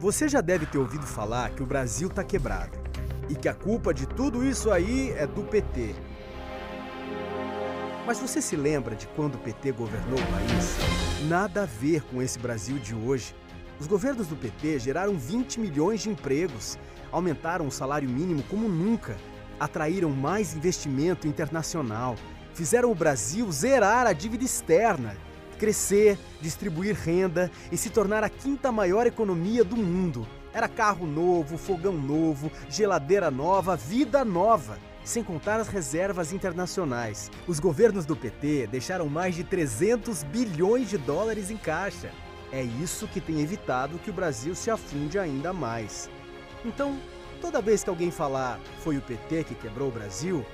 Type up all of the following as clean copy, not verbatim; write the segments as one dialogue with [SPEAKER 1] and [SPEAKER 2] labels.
[SPEAKER 1] Você já deve ter ouvido falar que o Brasil tá quebrado e que a culpa de tudo isso aí é do PT. Mas você se lembra de quando o PT governou o país? Nada a ver com esse Brasil de hoje. Os governos do PT geraram 20 milhões de empregos, aumentaram o salário mínimo como nunca, atraíram mais investimento internacional, fizeram o Brasil zerar a dívida externa, crescer, distribuir renda e se tornar a quinta maior economia do mundo. Era carro novo, fogão novo, geladeira nova, vida nova. Sem contar as reservas internacionais. Os governos do PT deixaram mais de 300 bilhões de dólares em caixa. É isso que tem evitado que o Brasil se afunde ainda mais. Então, toda vez que alguém falar foi o PT que quebrou o Brasil,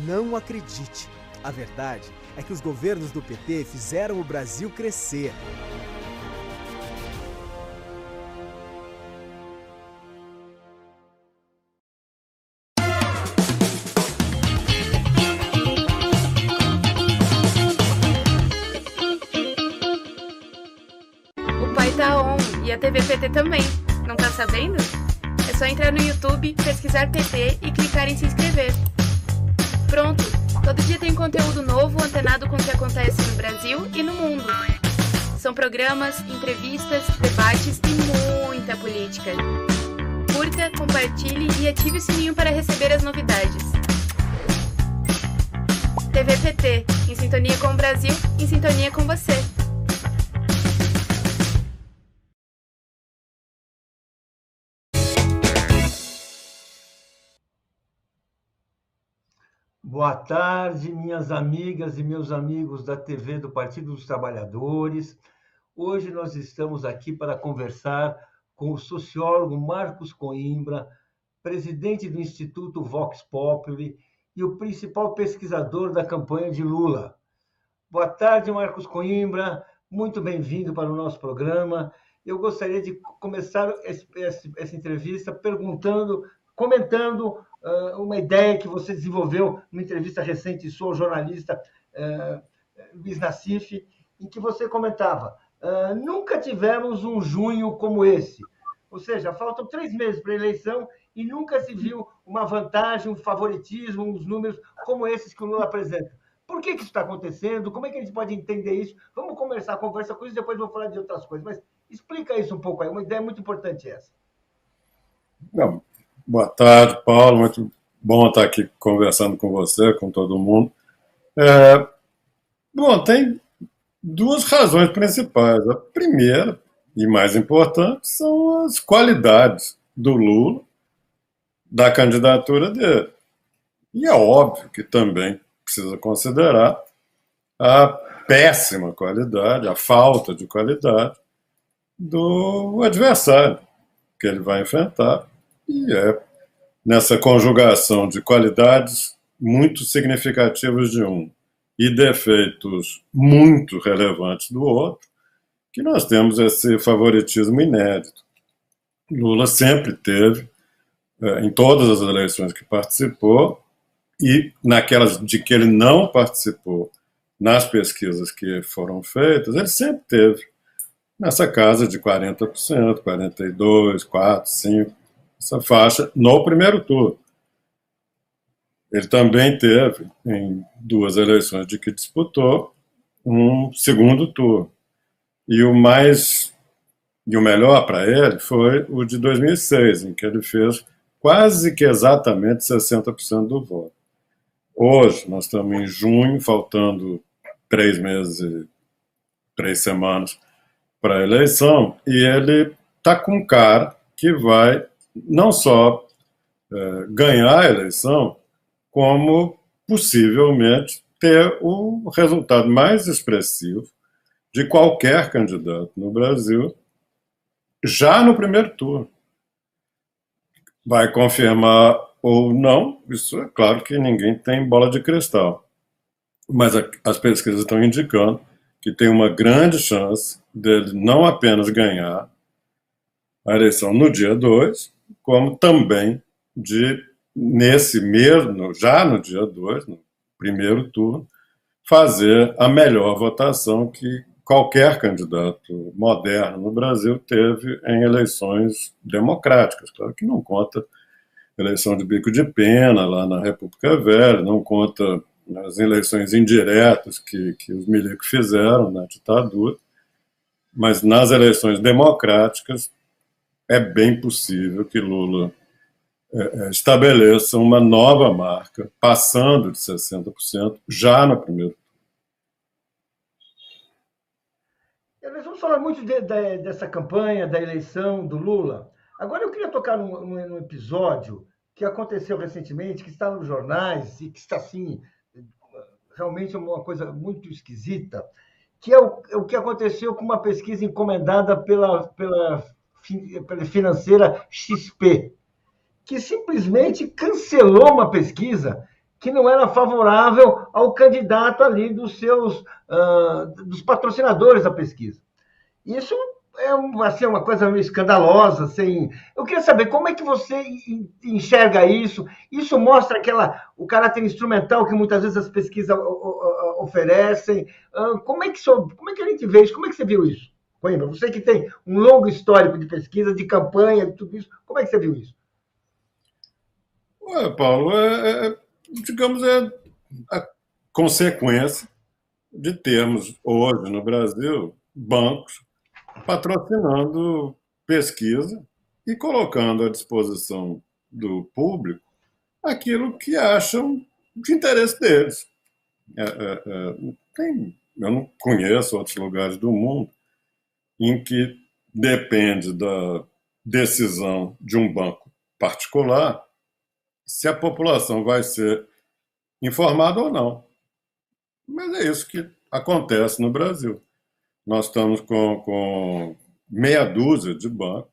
[SPEAKER 1] não acredite. A verdade é que os governos do PT fizeram o Brasil crescer.
[SPEAKER 2] O pai tá on e a TV PT também. Não tá sabendo? É só entrar no YouTube, pesquisar PT e clicar em se inscrever. Pronto! Todo dia tem conteúdo novo antenado com o que acontece no Brasil e no mundo. São programas, entrevistas, debates e muita política. Curta, compartilhe e ative o sininho para receber as novidades. TV PT, em sintonia com o Brasil, em sintonia com você.
[SPEAKER 3] Boa tarde, minhas amigas e meus amigos da TV do Partido dos Trabalhadores. Hoje nós estamos aqui para conversar com o sociólogo Marcos Coimbra, presidente do Instituto Vox Populi e o principal pesquisador da campanha de Lula. Boa tarde, Marcos Coimbra. Muito bem-vindo para o nosso programa. Eu gostaria de começar essa entrevista comentando uma ideia que você desenvolveu numa entrevista recente sua ao jornalista Luiz Nassif, em que você comentava: nunca tivemos um junho como esse. Ou seja, faltam 3 meses para a eleição e nunca se viu uma vantagem, um favoritismo, uns números como esses que o Lula apresenta. Por que isso está acontecendo? Como é que a gente pode entender isso? Vamos começar a conversa com isso, depois vou falar de outras coisas. Mas explica isso um pouco aí, uma ideia muito importante essa.
[SPEAKER 4] Não. Boa tarde, Paulo. Muito bom estar aqui conversando com você, com todo mundo. Bom, tem 2 razões principais. A primeira, e mais importante, são as qualidades do Lula, da candidatura dele. E é óbvio que também precisa considerar a péssima qualidade, a falta de qualidade do adversário que ele vai enfrentar. E é nessa conjugação de qualidades muito significativas de um e defeitos muito relevantes do outro que nós temos esse favoritismo inédito. Lula sempre teve, em todas as eleições que participou, e naquelas de que ele não participou, nas pesquisas que foram feitas, ele sempre teve nessa casa de 40%, 42%, 4%, 5%, essa faixa no primeiro turno. Ele também teve, em 2 eleições de que disputou, um segundo turno. E o melhor para ele foi o de 2006, em que ele fez quase que exatamente 60% do voto. Hoje, nós estamos em junho, faltando 3 meses e 3 semanas para a eleição, e ele está com cara que vai não só ganhar a eleição, como possivelmente ter o resultado mais expressivo de qualquer candidato no Brasil já no primeiro turno. Vai confirmar ou não, isso é claro que ninguém tem bola de cristal, mas as pesquisas estão indicando que tem uma grande chance dele não apenas ganhar a eleição no dia 2, como também já no dia 2, no primeiro turno, fazer a melhor votação que qualquer candidato moderno no Brasil teve em eleições democráticas. Claro que não conta eleição de bico de pena lá na República Velha, não conta as eleições indiretas que os milicos fizeram na ditadura, mas nas eleições democráticas é bem possível que Lula estabeleça uma nova marca, passando de 60% já no primeiro.
[SPEAKER 3] Nós vamos falar muito dessa campanha, da eleição do Lula. Agora eu queria tocar num episódio que aconteceu recentemente, que está nos jornais e que está, assim, realmente uma coisa muito esquisita, que é o que aconteceu com uma pesquisa encomendada pela financeira XP, que simplesmente cancelou uma pesquisa que não era favorável ao candidato ali dos patrocinadores da pesquisa. Isso é assim, uma coisa meio escandalosa. Assim. Eu queria saber como é que você enxerga isso. Isso mostra o caráter instrumental que muitas vezes as pesquisas oferecem. Como é que a gente vê isso? Como é que você viu isso, Coimbra? Você que tem um longo histórico de pesquisa, de campanha, de tudo isso, como é que você viu isso?
[SPEAKER 4] Paulo, digamos, a consequência de termos hoje no Brasil bancos patrocinando pesquisa e colocando à disposição do público aquilo que acham de interesse deles. Eu não conheço outros lugares do mundo em que depende da decisão de um banco particular se a população vai ser informada ou não. Mas é isso que acontece no Brasil. Nós estamos com meia dúzia de bancos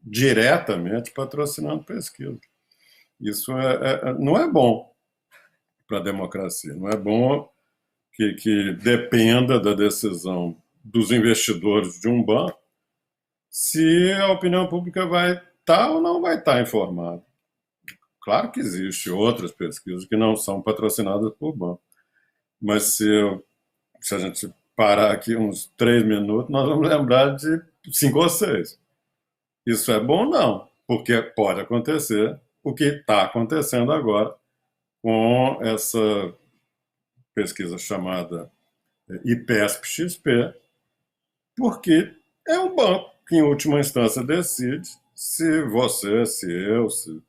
[SPEAKER 4] diretamente patrocinando pesquisa. Isso não é bom para a democracia, não é bom que dependa da decisão dos investidores de um banco se a opinião pública vai estar ou não vai estar informada. Claro que existem outras pesquisas que não são patrocinadas por banco, mas se a gente parar aqui uns 3 minutos, nós vamos lembrar de 5 ou 6. Isso é bom? Não, porque pode acontecer o que está acontecendo agora com essa pesquisa chamada IPESP-XP, porque é um banco que, em última instância, decide se você, se eu, se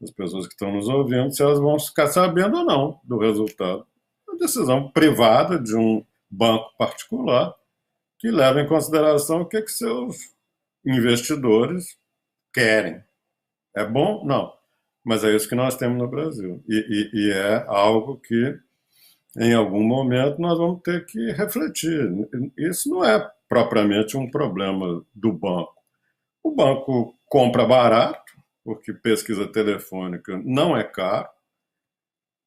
[SPEAKER 4] as pessoas que estão nos ouvindo, se elas vão ficar sabendo ou não do resultado. É uma decisão privada de um banco particular que leva em consideração o que seus investidores querem. É bom? Não. Mas é isso que nós temos no Brasil. E é algo que, em algum momento, nós vamos ter que refletir. Isso não é propriamente um problema do banco. O banco compra barato, porque pesquisa telefônica não é caro,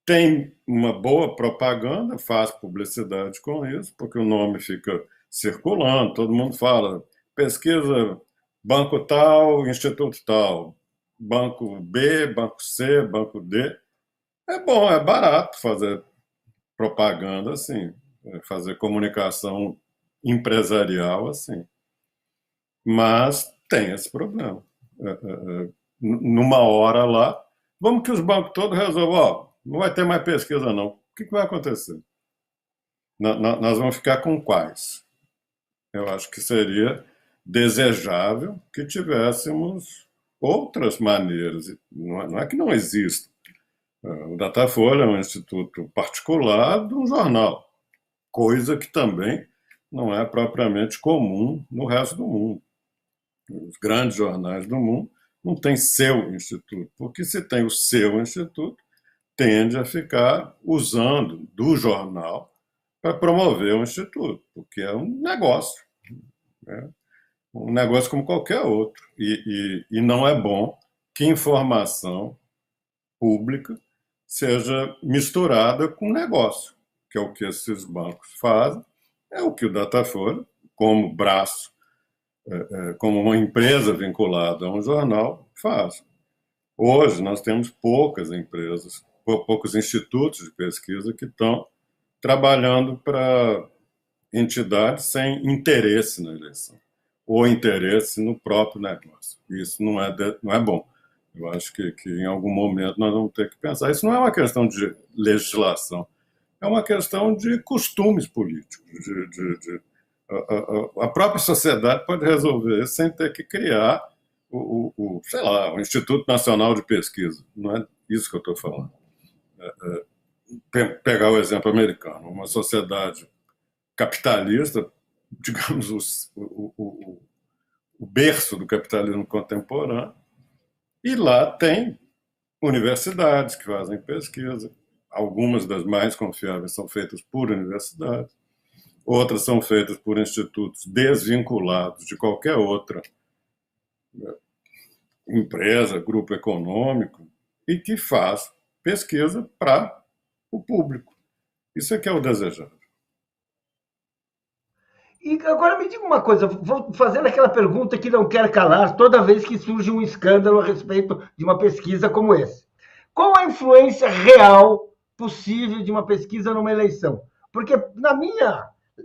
[SPEAKER 4] tem uma boa propaganda, faz publicidade com isso, porque o nome fica circulando, todo mundo fala, pesquisa banco tal, instituto tal, banco B, banco C, banco D. É bom, é barato fazer propaganda assim, fazer comunicação empresarial assim. Mas tem esse problema. Numa hora lá, vamos que os bancos todos resolvam, não vai ter mais pesquisa não. O que vai acontecer? Nós vamos ficar com quais? Eu acho que seria desejável que tivéssemos outras maneiras. Não é que não exista. O Datafolha é um instituto particular de um jornal, coisa que também não é propriamente comum no resto do mundo. Os grandes jornais do mundo não têm seu instituto, porque se tem o seu instituto, tende a ficar usando do jornal para promover o instituto, porque é um negócio. Né? Um negócio como qualquer outro. E não é bom que informação pública seja misturada com negócio, que é o que esses bancos fazem, é o que o Datafolha, como braço, como uma empresa vinculada a um jornal, faz. Hoje nós temos poucas empresas, poucos institutos de pesquisa que estão trabalhando para entidades sem interesse na eleição, ou interesse no próprio negócio. Isso não é bom. Eu acho que em algum momento nós vamos ter que pensar. Isso não é uma questão de legislação, é uma questão de costumes políticos. A própria sociedade pode resolver isso sem ter que criar sei lá, o Instituto Nacional de Pesquisa. Não é isso que eu estou falando. Pegar o exemplo americano, uma sociedade capitalista, digamos, o berço do capitalismo contemporâneo, e lá tem universidades que fazem pesquisa. Algumas das mais confiáveis são feitas por universidades, outras são feitas por institutos desvinculados de qualquer outra empresa, grupo econômico, e que faz pesquisa para o público. Isso é que é o desejável.
[SPEAKER 3] E agora me diga uma coisa, vou fazendo aquela pergunta que não quer calar toda vez que surge um escândalo a respeito de uma pesquisa como essa. Qual a influência real possível de uma pesquisa numa eleição? Porque,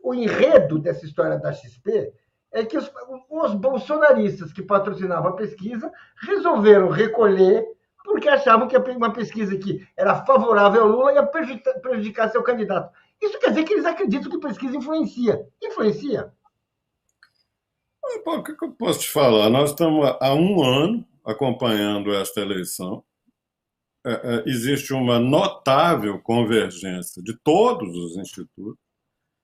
[SPEAKER 3] o enredo dessa história da XP é que os bolsonaristas que patrocinavam a pesquisa resolveram recolher porque achavam que uma pesquisa que era favorável ao Lula ia prejudicar seu candidato. Isso quer dizer que eles acreditam que pesquisa influencia. Influencia?
[SPEAKER 4] O que eu posso te falar? Nós estamos há um ano acompanhando esta eleição. Existe uma notável convergência de todos os institutos.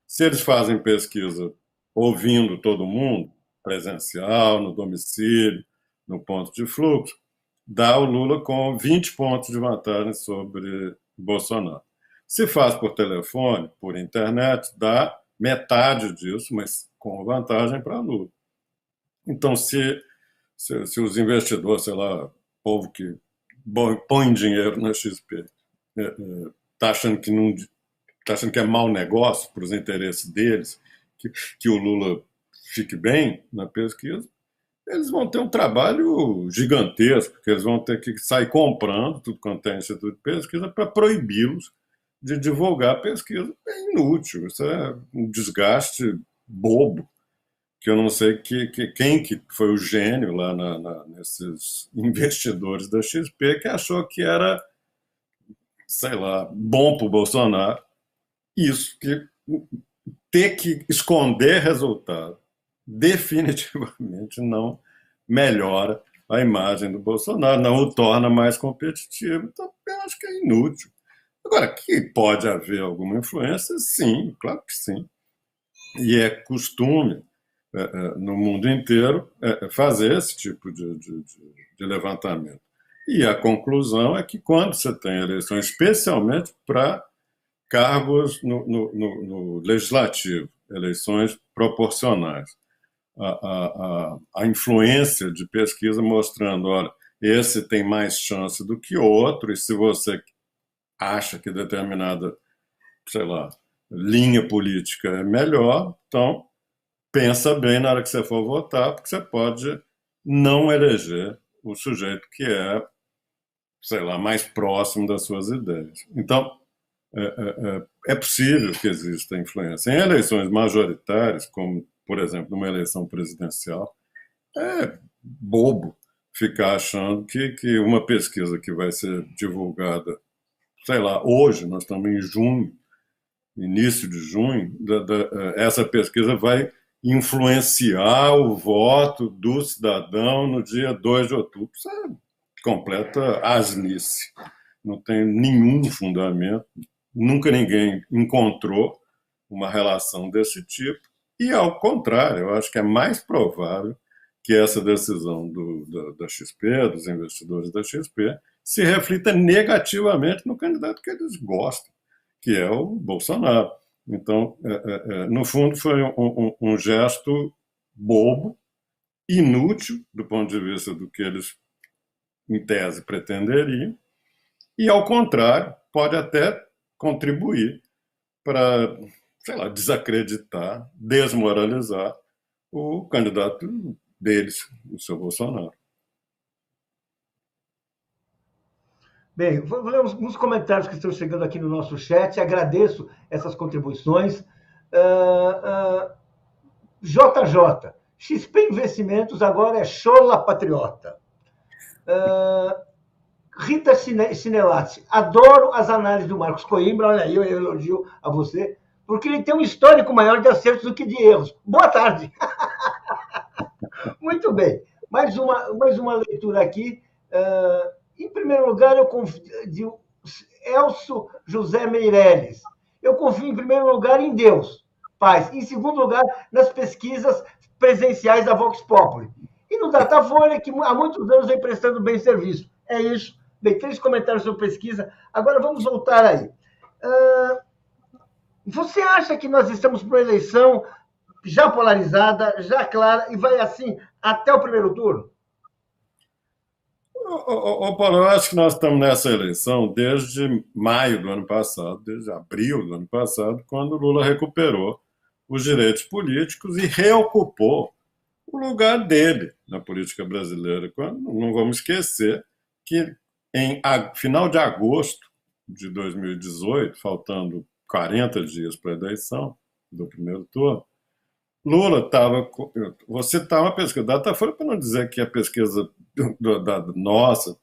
[SPEAKER 4] Se eles fazem pesquisa ouvindo todo mundo, presencial, no domicílio, no ponto de fluxo, dá o Lula com 20 pontos de vantagem sobre Bolsonaro. Se faz por telefone, por internet, dá metade disso, mas com vantagem para Lula. Então, se os investidores, sei lá, povo que põe dinheiro na XP, está achando que é mau negócio para os interesses deles, que o Lula fique bem na pesquisa, eles vão ter um trabalho gigantesco, porque eles vão ter que sair comprando tudo quanto é instituto de pesquisa para proibi-los de divulgar a pesquisa. É inútil, isso é um desgaste bobo, que eu não sei quem que foi o gênio lá nesses investidores da XP que achou que era, sei lá, bom para o Bolsonaro. Isso, que ter que esconder resultado definitivamente não melhora a imagem do Bolsonaro, não o torna mais competitivo. Então, eu acho que é inútil. Agora, que pode haver alguma influência? Sim, claro que sim. E é costume, no mundo inteiro, fazer esse tipo de levantamento. E a conclusão é que quando você tem eleições, especialmente para cargos no legislativo, eleições proporcionais, a influência de pesquisa mostrando, olha, esse tem mais chance do que outro, e se você acha que determinada, sei lá, linha política é melhor, então pensa bem na hora que você for votar, porque você pode não eleger o sujeito que é, sei lá, mais próximo das suas ideias. Então, é possível que exista influência. Em eleições majoritárias, como, por exemplo, numa eleição presidencial, é bobo ficar achando que uma pesquisa que vai ser divulgada, sei lá, hoje, nós estamos em junho, início de junho, essa pesquisa vai influenciar o voto do cidadão no dia 2 de outubro. Isso é completa asnice. Não tem nenhum fundamento. Nunca ninguém encontrou uma relação desse tipo. E, ao contrário, eu acho que é mais provável que essa decisão da XP, dos investidores da XP, se reflita negativamente no candidato que eles gostam, que é o Bolsonaro. Então, no fundo, foi um gesto bobo, inútil do ponto de vista do que eles, em tese, pretenderiam, e, ao contrário, pode até contribuir para, sei lá, desacreditar, desmoralizar o candidato deles, o seu Bolsonaro.
[SPEAKER 3] Bem, vou ler uns comentários que estão chegando aqui no nosso chat. Agradeço essas contribuições. JJ, XP Investimentos agora é Chola Patriota. Rita Cinelatti, adoro as análises do Marcos Coimbra, olha aí, eu elogio a você, porque ele tem um histórico maior de acertos do que de erros. Boa tarde. Muito bem. Mais uma leitura aqui. Em primeiro lugar, eu confio de Elcio José Meirelles. Eu confio, em primeiro lugar, em Deus, paz. Em segundo lugar, nas pesquisas presenciais da Vox Populi. E no Datafolha, que há muitos anos vem prestando bem serviço. É isso. Bem, 3 comentários sobre pesquisa. Agora vamos voltar aí. Você acha que nós estamos para uma eleição já polarizada, já clara, e vai assim até o primeiro turno?
[SPEAKER 4] Paulo, eu acho que nós estamos nessa eleição desde maio do ano passado, desde abril do ano passado, quando o Lula recuperou os direitos políticos e reocupou o lugar dele na política brasileira. Não vamos esquecer que em final de agosto de 2018, faltando 40 dias para a eleição do primeiro turno, Lula estava. Você estava pesquisando Datafolha, para não dizer que a pesquisa da nossa,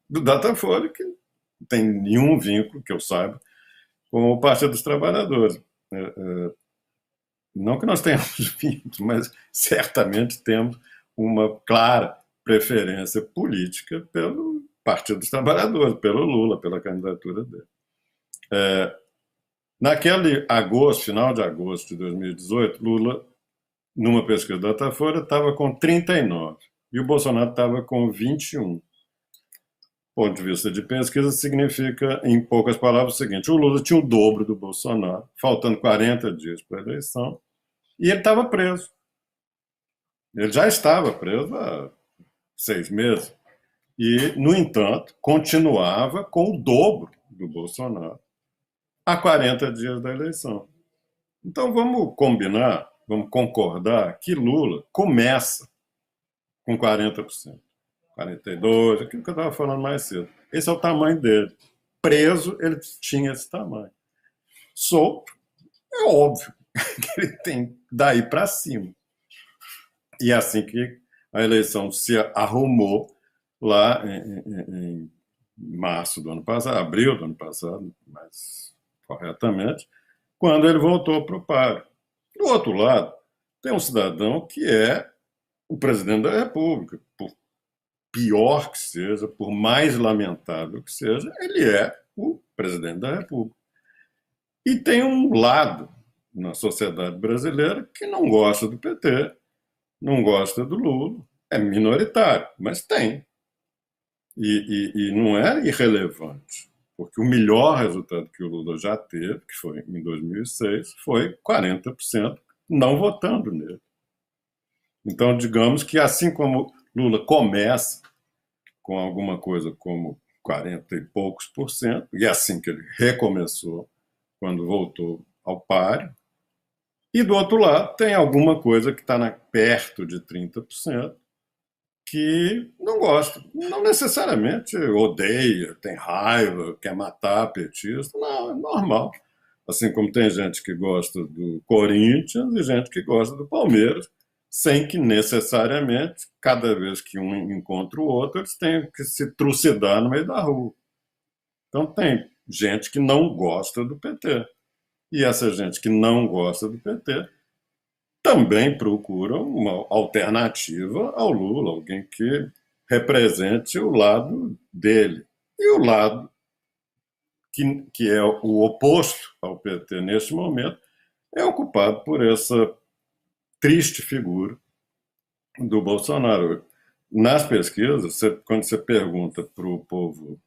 [SPEAKER 4] do Datafolha, que não tem nenhum vínculo, que eu saiba, com o Partido dos Trabalhadores. Não que nós tenhamos vínculos, mas certamente temos uma clara preferência política pelo Partido dos Trabalhadores, pelo Lula, pela candidatura dele. Naquele agosto, final de agosto de 2018, Lula, numa pesquisa da Datafolha, estava com 39 e o Bolsonaro estava com 21. Do ponto de vista de pesquisa, significa, em poucas palavras, o seguinte: o Lula tinha o dobro do Bolsonaro, faltando 40 dias para a eleição, e ele estava preso. Ele já estava preso há 6 meses. E, no entanto, continuava com o dobro do Bolsonaro a 40 dias da eleição. Então, vamos combinar, vamos concordar que Lula começa com 40%, 42%, aquilo que eu estava falando mais cedo. Esse é o tamanho dele. Preso, ele tinha esse tamanho. Solto, é óbvio que ele tem daí para cima. E é assim que a eleição se arrumou lá em março do ano passado, abril do ano passado, mais corretamente, quando ele voltou para o páreo. Do outro lado, tem um cidadão que é o presidente da República. Por pior que seja, por mais lamentável que seja, ele é o presidente da República. E tem um lado na sociedade brasileira que não gosta do PT, não gosta do Lula, é minoritário, mas tem. E não é irrelevante, porque o melhor resultado que o Lula já teve, que foi em 2006, foi 40% não votando nele. Então, digamos que assim como Lula começa com alguma coisa como 40 e poucos por cento, e é assim que ele recomeçou quando voltou ao páreo, e do outro lado tem alguma coisa que está perto de 30%, que não gosta. Não necessariamente odeia, tem raiva, quer matar petista. Não, é normal. Assim como tem gente que gosta do Corinthians e gente que gosta do Palmeiras, sem que necessariamente, cada vez que um encontra o outro, eles tenham que se trucidar no meio da rua. Então tem gente que não gosta do PT. E essa gente que não gosta do PT também procura uma alternativa ao Lula, alguém que represente o lado dele. E o lado que é o oposto ao PT neste momento é ocupado por essa triste figura do Bolsonaro. Nas pesquisas, quando você pergunta para o povo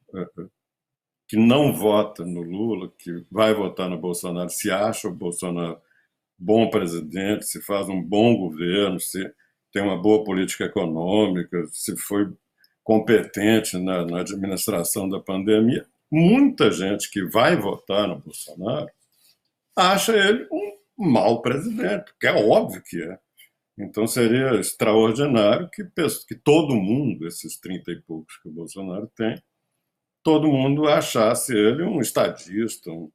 [SPEAKER 4] que não vota no Lula, que vai votar no Bolsonaro, se acha o Bolsonaro bom presidente, se faz um bom governo, se tem uma boa política econômica, se foi competente na administração da pandemia, muita gente que vai votar no Bolsonaro acha ele um mau presidente, que é óbvio que é. Então seria extraordinário que todo mundo, esses 30 e poucos que o Bolsonaro tem, todo mundo achasse ele um estadista, um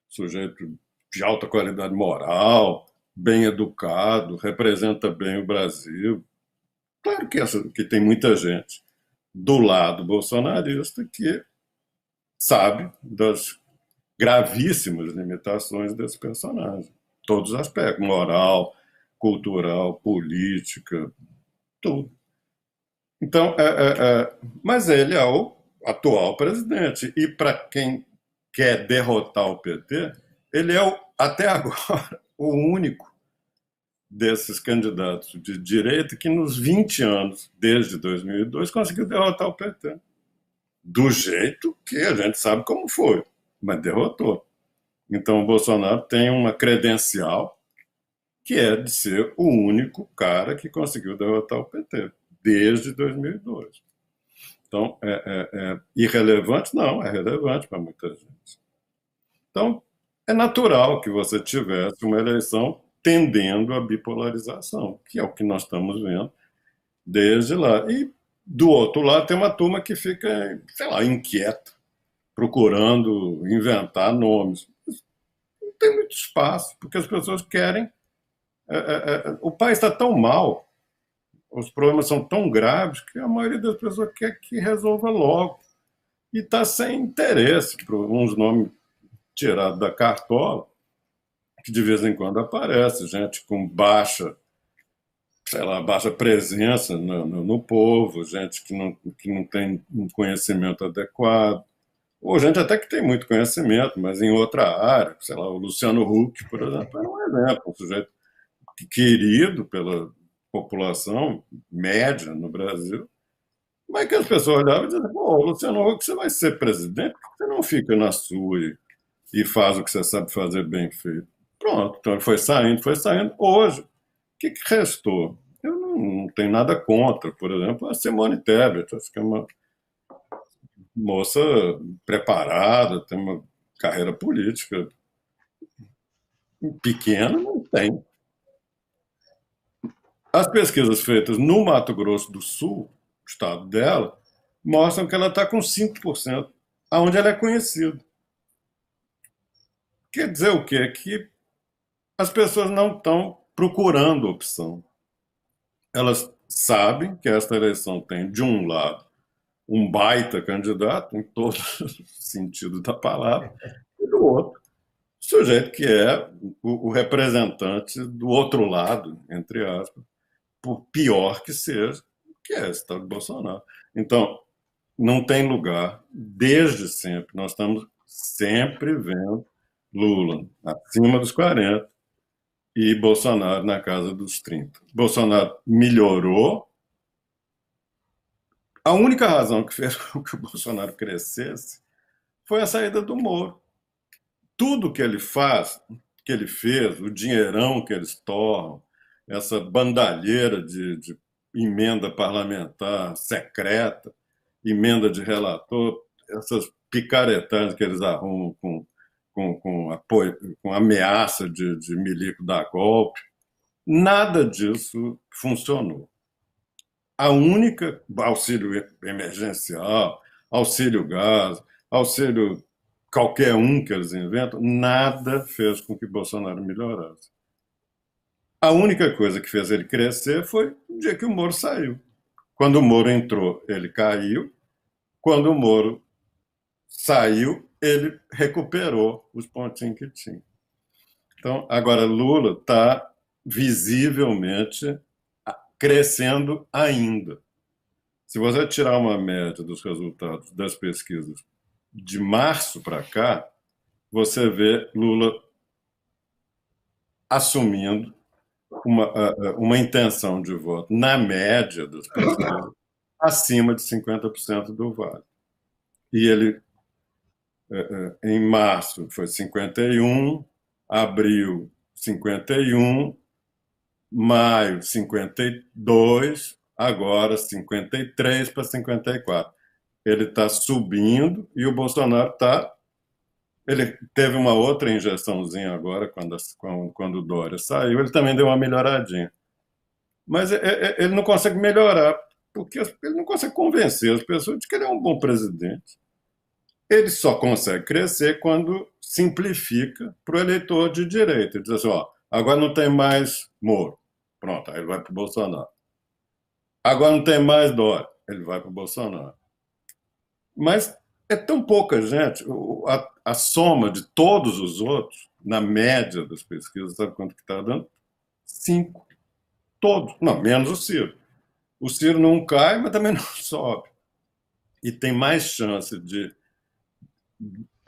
[SPEAKER 4] sujeito de alta qualidade moral, bem educado, representa bem o Brasil. Claro que tem muita gente do lado bolsonarista que sabe das gravíssimas limitações desse personagem. Todos os aspectos, moral, cultural, política, tudo. Então, mas ele é o atual presidente. E para quem quer derrotar o PT, ele é, até agora, o único desses candidatos de direita que nos 20 anos, desde 2002, conseguiu derrotar o PT. Do jeito que a gente sabe como foi, mas derrotou. Então o Bolsonaro tem uma credencial que é de ser o único cara que conseguiu derrotar o PT, desde 2002. Então, é irrelevante? Não, é relevante para muita gente. Então, é natural que você tivesse uma eleição tendendo à bipolarização, que é o que nós estamos vendo desde lá. E, do outro lado, tem uma turma que fica, sei lá, inquieta, procurando inventar nomes. Não tem muito espaço, porque as pessoas querem... o país está tão mal, os problemas são tão graves, que a maioria das pessoas quer que resolva logo. E está sem interesse por uns nomes tirados da cartola, que de vez em quando aparece, gente com baixa presença no povo, gente que não tem um conhecimento adequado, ou gente até que tem muito conhecimento, mas em outra área, sei lá, o Luciano Huck, por exemplo, é um exemplo, um sujeito querido pela população média no Brasil, mas que as pessoas olhavam e diziam, pô, Luciano Huck, você vai ser presidente, por que você não fica na sua e faz o que você sabe fazer bem feito? Pronto, então ele foi saindo. Hoje, o que restou? Eu não tenho nada contra, por exemplo, a Simone Tebet, acho que é uma moça preparada, tem uma carreira política pequena, não tem. As pesquisas feitas no Mato Grosso do Sul, estado dela, mostram que ela está com 5%, aonde ela é conhecida. Quer dizer o quê? Que as pessoas não estão procurando opção. Elas sabem que esta eleição tem, de um lado, um baita candidato, em todo o sentido da palavra, e do outro, sujeito que é o representante do outro lado, entre aspas, por pior que seja, que é esse tal de Bolsonaro. Então, não tem lugar, desde sempre, nós estamos sempre vendo Lula acima dos 40 e Bolsonaro na casa dos 30. Bolsonaro melhorou. A única razão que fez com que o Bolsonaro crescesse foi a saída do Moro. Tudo que ele faz, que ele fez, o dinheirão que eles torram, essa bandalheira de emenda parlamentar secreta, emenda de relator, essas picaretagens que eles arrumam com apoio, com ameaça de milico dar golpe, nada disso funcionou. A única auxílio emergencial, auxílio gás, auxílio qualquer um que eles inventam, nada fez com que Bolsonaro melhorasse. A única coisa que fez ele crescer foi o dia que o Moro saiu. Quando o Moro entrou, ele caiu. Quando o Moro saiu, ele recuperou os pontinhos que tinha. Então, agora Lula está visivelmente crescendo ainda. Se você tirar uma média dos resultados das pesquisas de março para cá, você vê Lula assumindo uma intenção de voto, na média das pesquisas, acima de 50% do Vale. E ele, em março, foi 51%, abril, 51%, maio, 52%, agora 53% para 54%. Ele está subindo e o Bolsonaro está... Ele teve uma outra injeçãozinha agora, quando o Dória saiu, ele também deu uma melhoradinha. Mas ele não consegue melhorar, porque ele não consegue convencer as pessoas de que ele é um bom presidente. Ele só consegue crescer quando simplifica para o eleitor de direita. Ele diz assim, ó, agora não tem mais Moro. Pronto, aí ele vai para o Bolsonaro. Agora não tem mais Dória. Ele vai para o Bolsonaro. Mas é tão pouca gente. A soma de todos os outros, na média das pesquisas, sabe quanto que está dando? 5. Todos. Não, menos o Ciro. O Ciro não cai, mas também não sobe. E tem mais chance de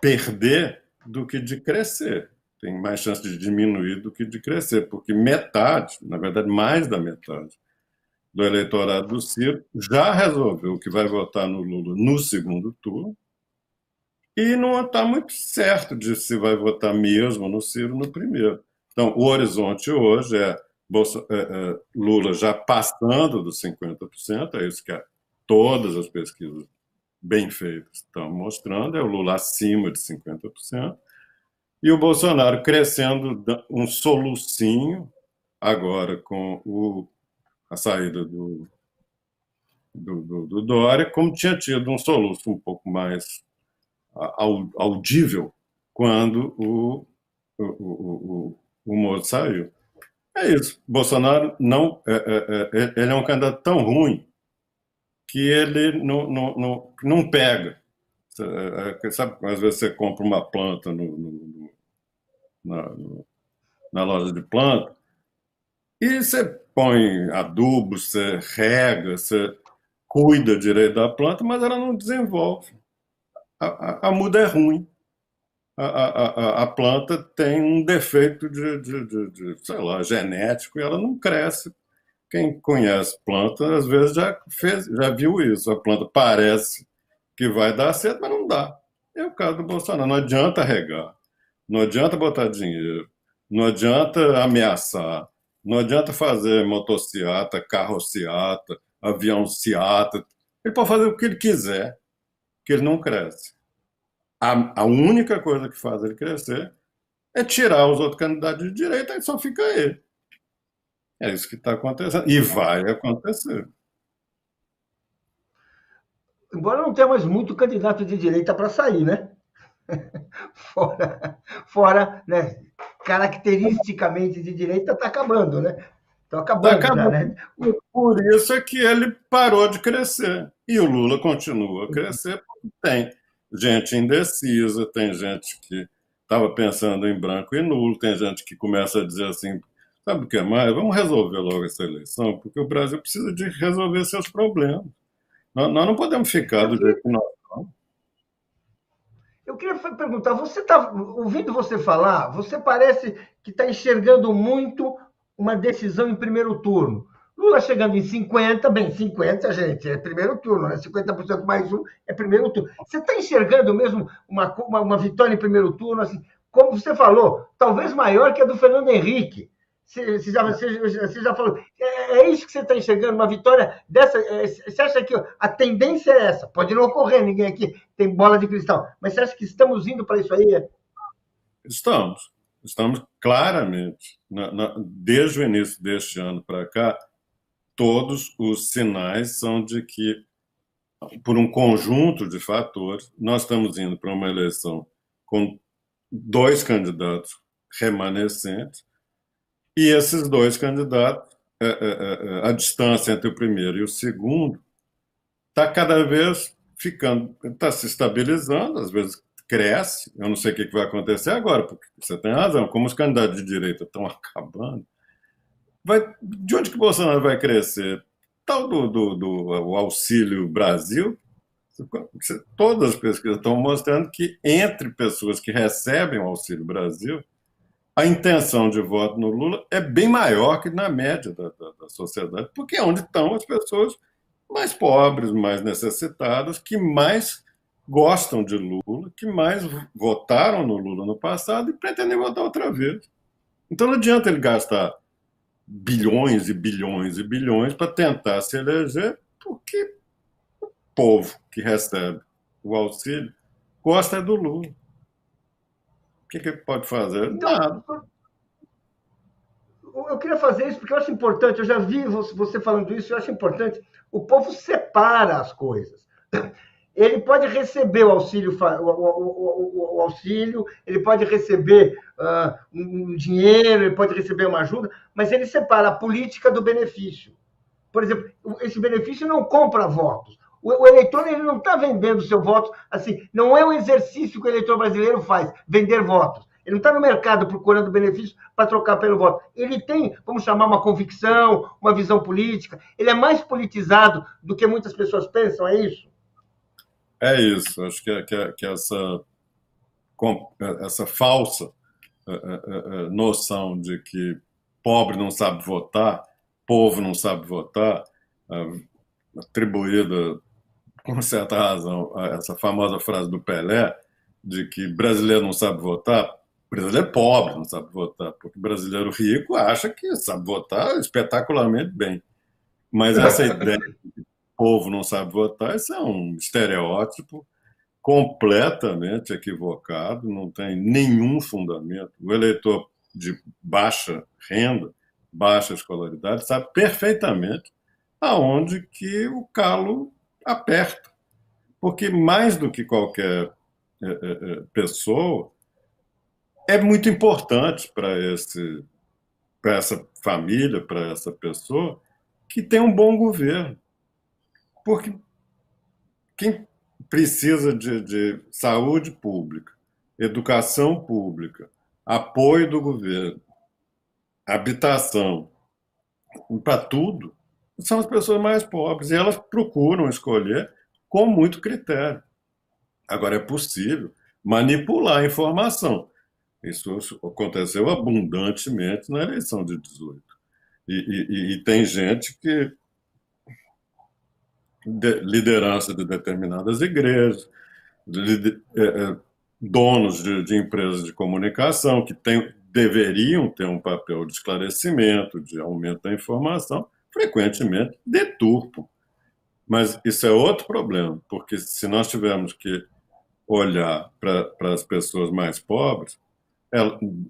[SPEAKER 4] perder do que de crescer. Tem mais chance de diminuir do que de crescer, porque metade, na verdade, mais da metade do eleitorado do Ciro já resolveu que vai votar no Lula no segundo turno e não está muito certo de se vai votar mesmo no Ciro no primeiro. Então, o horizonte hoje é Lula já passando dos 50%, é isso que todas as pesquisas bem feitas estão mostrando, é o Lula acima de 50%, e o Bolsonaro crescendo um solucinho agora com a saída do Dória, como tinha tido um soluço um pouco mais audível quando o Moro saiu. É isso. Bolsonaro ele é um candidato tão ruim que ele não pega. Sabe, às vezes você compra uma planta na loja de planta e você põe adubo, você rega, você cuida direito da planta, mas ela não desenvolve. A muda é ruim. A planta tem um defeito de, sei lá, genético e ela não cresce. Quem conhece planta, às vezes já viu isso. A planta parece que vai dar certo, mas não dá. É o caso do Bolsonaro. Não adianta regar, não adianta botar dinheiro, não adianta ameaçar, não adianta fazer motociata, carrociata, aviãociata. Ele pode fazer o que ele quiser, que ele não cresce. A única coisa que faz ele crescer é tirar os outros candidatos de direita e só fica ele. É isso que está acontecendo. E vai acontecer.
[SPEAKER 3] Embora não tenha mais muito candidato de direita para sair, né? Fora, né? Caracteristicamente de direita, está acabando, né? Estão acabando já, né?
[SPEAKER 4] Por isso é que ele parou de crescer. E o Lula continua a crescer porque tem gente indecisa, tem gente que estava pensando em branco e nulo, tem gente que começa a dizer assim, sabe o que mais? Vamos resolver logo essa eleição, porque o Brasil precisa de resolver seus problemas. Nós não podemos ficar do jeito que nós estamos.
[SPEAKER 3] Eu queria perguntar, você está ouvindo você falar, você parece que está enxergando muito uma decisão em primeiro turno. Lula chegando em 50, bem, 50, gente, é primeiro turno, né? 50% mais um é primeiro turno. Você está enxergando mesmo uma vitória em primeiro turno, assim, como você falou, talvez maior que a do Fernando Henrique. Você já falou. É isso que você está enxergando, uma vitória dessa? Você acha que a tendência é essa? Pode não ocorrer, ninguém aqui tem bola de cristal, mas você acha que estamos indo para isso aí?
[SPEAKER 4] Estamos claramente, desde o início deste ano para cá, todos os sinais são de que, por um conjunto de fatores, nós estamos indo para uma eleição com 2 candidatos remanescentes, e esses 2 candidatos, a distância entre o primeiro e o segundo, está cada vez está se estabilizando, às vezes cresce. Eu não sei o que vai acontecer agora, porque você tem razão, como os candidatos de direita estão acabando, de onde que o Bolsonaro vai crescer? Tal do Auxílio Brasil, todas as pesquisas estão mostrando que entre pessoas que recebem o Auxílio Brasil, a intenção de voto no Lula é bem maior que na média da sociedade, porque é onde estão as pessoas mais pobres, mais necessitadas, que mais gostam de Lula, que mais votaram no Lula no passado e pretendem votar outra vez. Então não adianta ele gastar bilhões e bilhões e bilhões para tentar se eleger, porque o povo que recebe o auxílio gosta do Lula. O que ele pode fazer? Nada.
[SPEAKER 3] Eu queria fazer isso porque eu acho importante, eu já vi você falando isso, eu acho importante, o povo separa as coisas. ele pode receber o auxílio, o auxílio, ele pode receber um dinheiro, ele pode receber uma ajuda, mas ele separa a política do benefício. Por exemplo, esse benefício não compra votos. O eleitor ele não está vendendo seu voto assim, não é um exercício que o eleitor brasileiro faz, vender votos. Ele não está no mercado procurando benefício para trocar pelo voto. Ele tem, vamos chamar, uma convicção, uma visão política. Ele é mais politizado do que muitas pessoas pensam, é isso?
[SPEAKER 4] É isso. Acho que essa falsa noção de que pobre não sabe votar, povo não sabe votar, atribuída com certa razão a essa famosa frase do Pelé, de que brasileiro não sabe votar, brasileiro pobre não sabe votar, porque brasileiro rico acha que sabe votar espetacularmente bem. Mas essa ideia de que o povo não sabe votar, isso é um estereótipo completamente equivocado, não tem nenhum fundamento. O eleitor de baixa renda, baixa escolaridade, sabe perfeitamente aonde que o calo aperta. Porque mais do que qualquer pessoa, é muito importante para essa família, para essa pessoa, que tenha um bom governo. Porque quem precisa de saúde pública, educação pública, apoio do governo, habitação, para tudo, são as pessoas mais pobres. E elas procuram escolher com muito critério. Agora, é possível manipular a informação. Isso aconteceu abundantemente na eleição de 18. E tem gente que liderança de determinadas igrejas, donos de empresas de comunicação que deveriam ter um papel de esclarecimento, de aumento da informação, frequentemente deturpam. Mas isso é outro problema, porque se nós tivermos que olhar para as pessoas mais pobres,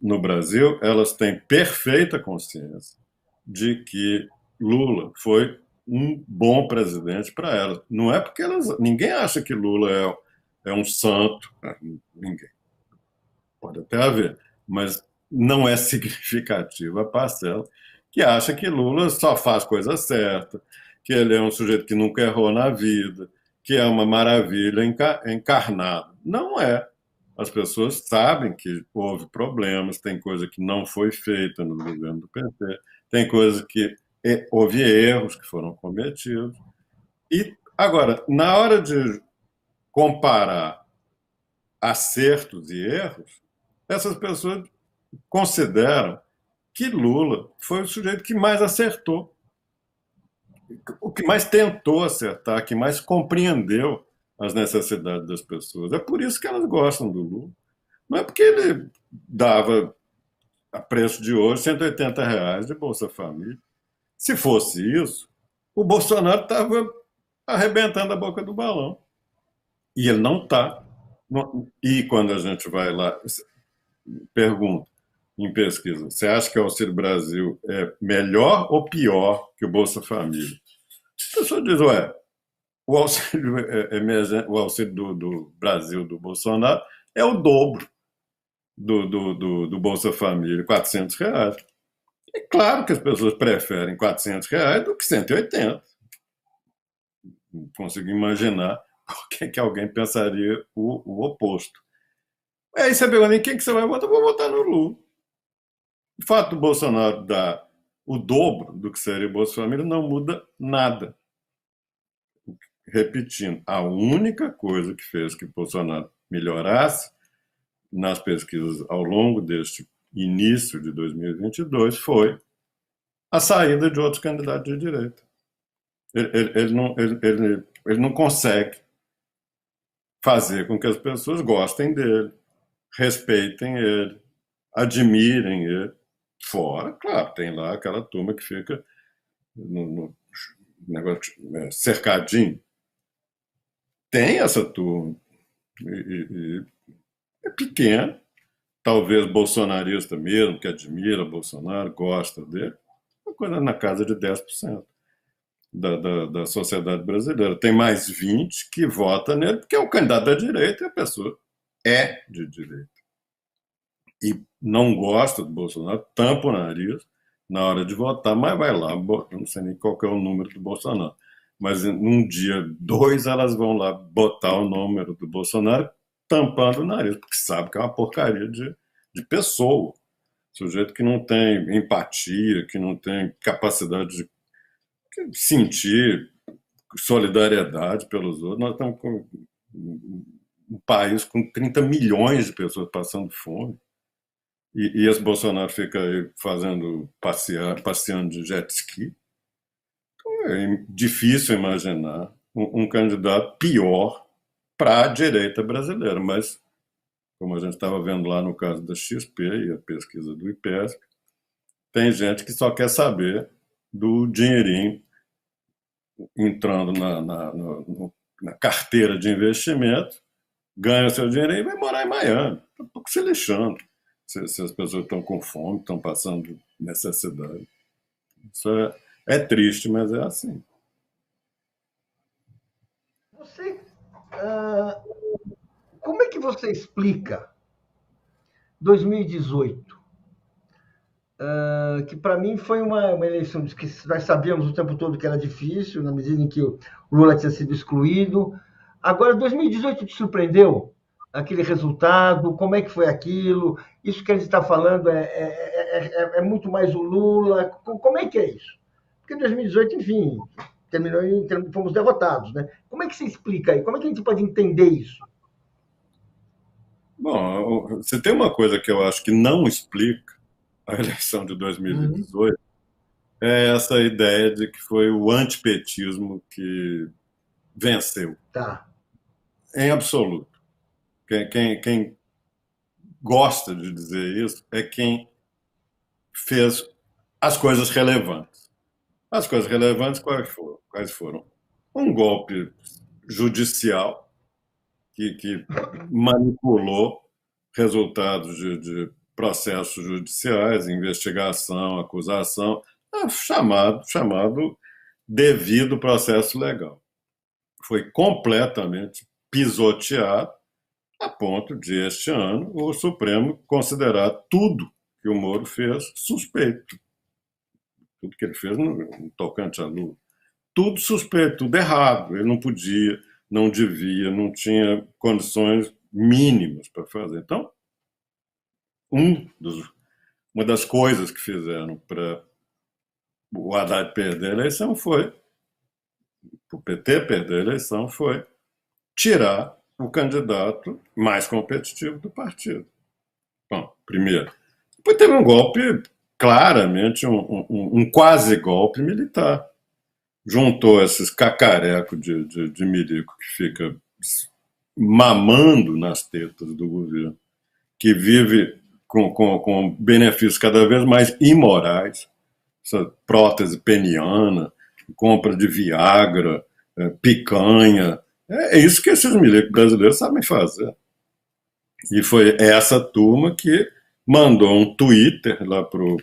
[SPEAKER 4] no Brasil, elas têm perfeita consciência de que Lula foi um bom presidente para elas. Não é porque ninguém acha que Lula é um santo, ninguém. Pode até haver, mas não é significativa a parcela que acha que Lula só faz coisa certa, que ele é um sujeito que nunca errou na vida, que é uma maravilha encarnada. Não é. As pessoas sabem que houve problemas, tem coisa que não foi feita no governo do PT, tem coisa que houve erros que foram cometidos. E, agora, na hora de comparar acertos e erros, essas pessoas consideram que Lula foi o sujeito que mais acertou, o que mais tentou acertar, que mais compreendeu as necessidades das pessoas. É por isso que elas gostam do Lula. Não é porque ele dava, a preço de hoje, R$ 180 de Bolsa Família. Se fosse isso, o Bolsonaro estava arrebentando a boca do balão. E ele não está. E quando a gente vai lá, pergunta em pesquisa, você acha que o Auxílio Brasil é melhor ou pior que o Bolsa Família? A pessoa diz, o auxílio o auxílio do Brasil, do Bolsonaro, é o dobro do Bolsa Família, R$ 400. É claro que as pessoas preferem R$ 400 do que 180. Não consigo imaginar por que alguém pensaria o oposto. Aí você pergunta, em quem que você vai votar? Vou votar no Lula. O fato do Bolsonaro dar o dobro do que seria o Bolsa Família não muda nada. Repetindo, a única coisa que fez que Bolsonaro melhorasse nas pesquisas ao longo deste início de 2022 foi a saída de outros candidatos de direita. Ele não consegue fazer com que as pessoas gostem dele, respeitem ele, admirem ele. Fora, claro, tem lá aquela turma que fica no negócio cercadinho. Tem essa turma. E é pequeno. Talvez bolsonarista mesmo, que admira Bolsonaro, gosta dele. Uma coisa na casa de 10%. da sociedade brasileira. Tem mais 20 que votam nele, porque é o candidato da direita e a pessoa é de direita. E não gosta do Bolsonaro, tampa o nariz na hora de votar, mas vai lá, não sei nem qual que é o número do Bolsonaro, mas num dia, 2, elas vão lá botar o número do Bolsonaro tampando o nariz, porque sabe que é uma porcaria de pessoa. Sujeito que não tem empatia, que não tem capacidade de sentir solidariedade pelos outros. Nós estamos com um país com 30 milhões de pessoas passando fome. E esse Bolsonaro fica aí passeando de jet ski. Então é difícil imaginar um candidato pior para a direita brasileira. Mas, como a gente estava vendo lá no caso da XP e a pesquisa do IPESP, tem gente que só quer saber do dinheirinho entrando na carteira de investimento, ganha seu dinheirinho e vai morar em Miami. Está um pouco se lixando se as pessoas estão com fome, estão passando necessidade. Isso é triste, mas é assim.
[SPEAKER 3] Você, como é que você explica 2018? Que para mim foi uma eleição que nós sabíamos o tempo todo que era difícil, na medida em que o Lula tinha sido excluído. Agora, 2018 te surpreendeu? Aquele resultado, como é que foi aquilo? Isso que a gente está falando é muito mais o Lula? Como é que é isso? Porque 2018, enfim, terminou fomos derrotados, né? Como é que você explica aí? Como é que a gente pode entender isso?
[SPEAKER 4] Bom, você tem uma coisa que eu acho que não explica a eleição de 2018, é essa ideia de que foi o antipetismo que venceu.
[SPEAKER 3] Tá.
[SPEAKER 4] Em absoluto. Quem gosta de dizer isso é quem fez as coisas relevantes. As coisas relevantes quais foram? Um golpe judicial que manipulou resultados de processos judiciais, investigação, acusação, chamado devido processo legal. Foi completamente pisoteado a ponto de, este ano, o Supremo considerar tudo que o Moro fez suspeito. Tudo que ele fez no tocante a Lula. Tudo suspeito, tudo errado. Ele não podia, não devia, não tinha condições mínimas para fazer. Então, uma das coisas que fizeram para o Haddad perder a eleição foi, o PT perder a eleição foi tirar o candidato mais competitivo do partido. Bom, primeiro. Depois teve um golpe, claramente, um quase golpe militar. Juntou esses cacarecos de milico que fica mamando nas tetas do governo, que vive com benefícios cada vez mais imorais, essa prótese peniana, compra de Viagra, picanha. É isso que esses milicos brasileiros sabem fazer. E foi essa turma que mandou um Twitter lá pro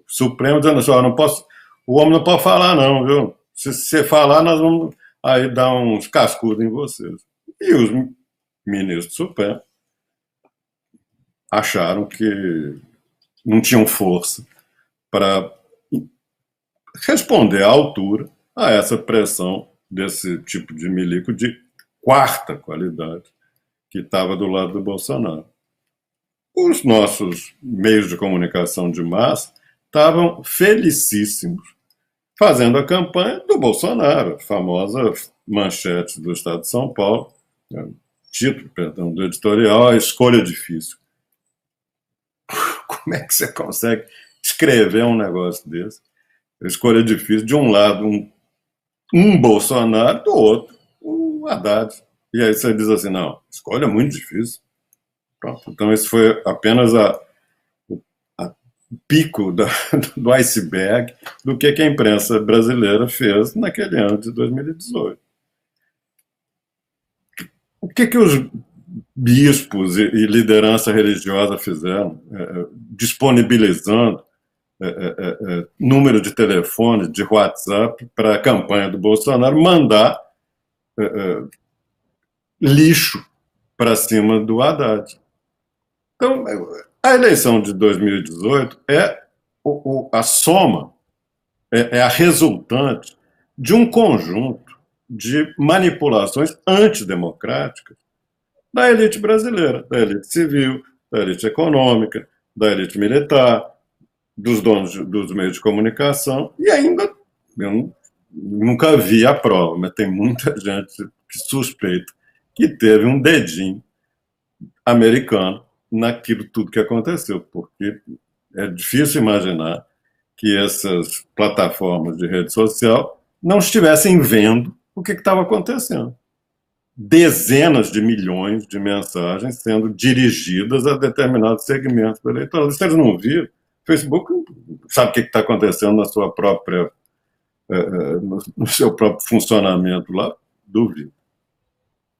[SPEAKER 4] Supremo, dizendo assim, não posso, o homem não pode falar não, viu? Se você falar, nós vamos aí dar uns cascudos em vocês. E os ministros do Supremo acharam que não tinham força para responder à altura a essa pressão desse tipo de milico de quarta qualidade que estava do lado do Bolsonaro. Os nossos meios de comunicação de massa estavam felicíssimos fazendo a campanha do Bolsonaro, a famosa manchete do Estado de São Paulo, título, perdão, do editorial, A Escolha Difícil. Como é que você consegue escrever um negócio desse? A escolha difícil, de um lado um Bolsonaro, do outro o Haddad. E aí você diz assim, não, escolha muito difícil. Pronto. Então esse foi apenas o pico do iceberg do que a imprensa brasileira fez naquele ano de 2018. O que os bispos e liderança religiosa fizeram, disponibilizando número de telefone, de WhatsApp, para a campanha do Bolsonaro mandar lixo para cima do Haddad. Então, a eleição de 2018 é a soma, é a resultante de um conjunto de manipulações antidemocráticas da elite brasileira, da elite civil, da elite econômica, da elite militar, dos donos dos meios de comunicação, e ainda, eu nunca vi a prova, mas tem muita gente que suspeita que teve um dedinho americano naquilo tudo que aconteceu, porque é difícil imaginar que essas plataformas de rede social não estivessem vendo o que estava acontecendo. Dezenas de milhões de mensagens sendo dirigidas a determinados segmentos do eleitorado. Se eles não viram, o Facebook sabe o que está acontecendo na sua própria, no seu próprio funcionamento lá, duvido.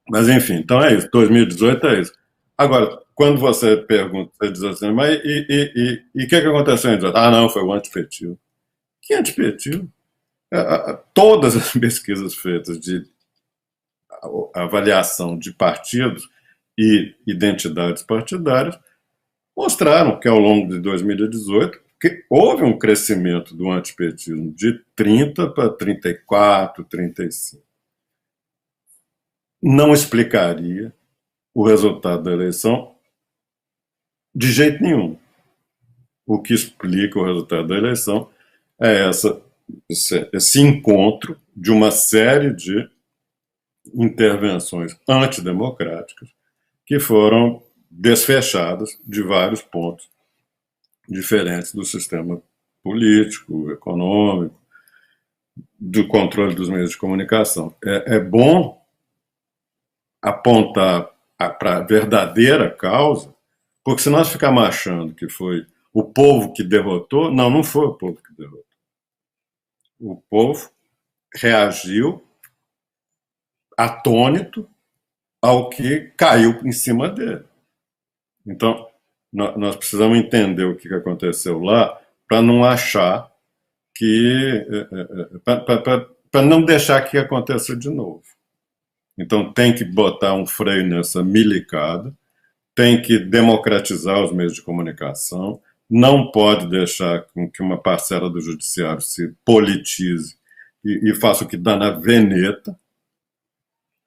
[SPEAKER 4] Mas, enfim, então é isso. 2018 é isso. Agora, quando você pergunta, você diz assim, mas e o que aconteceu em 2018? Ah, não, foi o antipetismo. Que antipetismo? Todas as pesquisas feitas de avaliação de partidos e identidades partidárias mostraram que, ao longo de 2018, que houve um crescimento do antipetismo de 30 para 34, 35. Não explicaria o resultado da eleição de jeito nenhum. O que explica o resultado da eleição é esse encontro de uma série de intervenções antidemocráticas que foram desfechadas de vários pontos diferentes do sistema político, econômico, do controle dos meios de comunicação. É bom apontar para a verdadeira causa, porque se nós ficarmos achando que foi o povo que derrotou, não foi o povo que derrotou. O povo reagiu atônito ao que caiu em cima dele. Então, nós precisamos entender o que aconteceu lá para não achar que... para não deixar que aconteça de novo. Então, tem que botar um freio nessa milicada, tem que democratizar os meios de comunicação, não pode deixar com que uma parcela do judiciário se politize e faça o que dá na veneta,